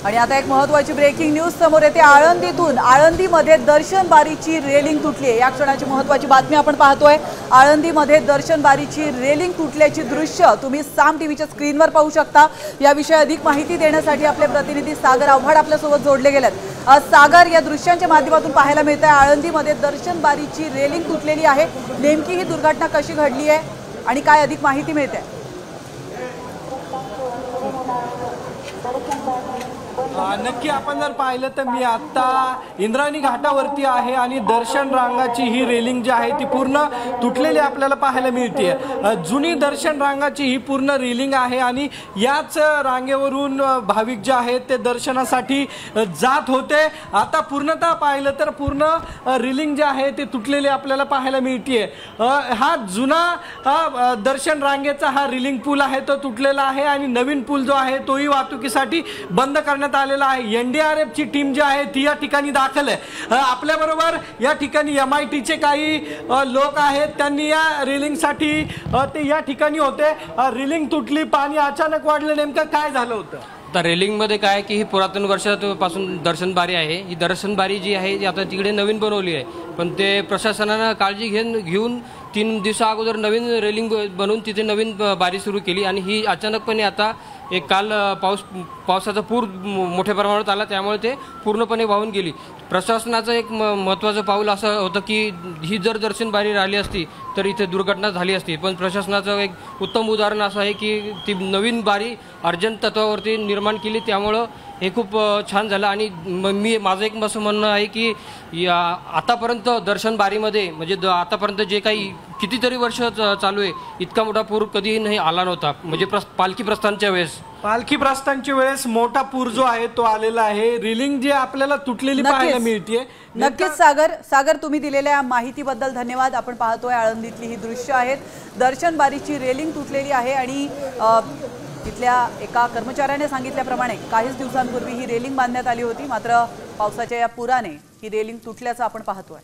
आणि आता एक महत्त्वाची ब्रेकिंग न्यूज समोर येते। आळंदीमध्ये दर्शन बारीची रेलिंग तुटली आहे। या क्षणाची महत्त्वाची बातमी आपण पाहतोय। आळंदीमध्ये दर्शन बारीची रेलिंग तुटल्याची दृश्य तुम्ही साम टीव्हीच्या स्क्रीनवर पाहू शकता। याविषयी अधिक माहिती देण्यासाठी आपले प्रतिनिधी सागर आव्हाड आपल्या सोबत जोडले गेलेत। सागर, या दृश्यांच्या माध्यमातून पाहायला मिळतंय आळंदीमध्ये दर्शन बारीची रेलिंग तुटलेली आहे। नेमकी ही दुर्घटना कशी घडली आहे आणि काय अधिक माहिती मिळते? नक्की आपण जर पाहिलं तर मी आता इंद्रायणी घाटावरती आहे आणि दर्शन रांगाची ही रेलिंग जी आहे ती पूर्ण तुटलेली आपल्याला पाहायला मिळते। जुनी दर्शन रांगाची ही पूर्ण रेलिंग आहे आणि याच रांगेवरून भाविक जे आहेत ते दर्शनासाठी जात होते। आता पूर्णतः पाहिलं तर पूर्ण रेलिंग जे आहे ते तुटलेली आपल्याला पाहायला मिळते। हा जुना दर्शन रांगेचा हा रेलिंग पूल आहे तो तुटलेला आहे आणि नवीन पूल जो आहे तोही वाहतुकीसाठी बंद करण्यात आलेला आहे। NDRF ची टीम जी आहे ती या ठिकाणी दाखल आहे। आपल्या बरोबर या ठिकाणी MIT चे काही लोक आहेत, त्यांनी या रेलिंगसाठी ते या ठिकाणी होते। रेलिंग तुटली, पाणी अचानक वाढलं, नेमकं काय झालं होतं? आता रेलिंगमध्ये काय आहे की ही पुरातन वर्षापासून दर्शनबारी आहे। ही दर्शनबारी जी आहे ती आता तिकडे नवीन बनवली आहे, पण ते प्रशासनानं काळजी घेऊन 3 दिवसा अगोदर नवीन रेलिंग बनवून तिथे नवीन बारी सुरू केली आणि ही अचानकपणे आता एक काल पावसाचा पूर मोठ्या प्रमाणात आला, त्यामुळे ते पूर्णपणे वाहून गेली। प्रशासनाचं एक महत्त्वाचं पाऊल असं होतं की ही जर दर्शनबारी राहिली असती तर इथे दुर्घटना झाली असती, पण प्रशासनाचं एक उत्तम उदाहरण असं आहे की ती नवीन बारी अर्जंट तत्वावरती निर्माण केली, त्यामुळं हे खूप छान झालं। आणि माझं एक असं म्हणणं आहे की आतापर्यंत दर्शन बारीमध्ये म्हणजे आतापर्यंत जे काही कितीतरी वर्ष चालू आहे इतका मोठा पूर कधीही नाही आला नव्हता। म्हणजे पालखी प्रस्थानच्या वेळेस मोठा पूर जो आहे तो आलेला आहे। रेलिंग जी आपल्याला तुटलेली पाहायला मिळते। नक्कीच सागर, तुम्ही दिलेल्या माहितीबद्दल धन्यवाद। आपण पाहतोय आळंदीतली ही दृश्य आहेत। दर्शन बारीची रेलिंग तुटलेली आहे आणि तिथल्या एका कर्मचाऱ्याने सांगितल्याप्रमाणे काहीच दिवसांपूर्वी ही रेलिंग बांधण्यात आली होती, मात्र पावसाच्या या पुराने ही रेलिंग तुटल्याचं आपण पाहतोय।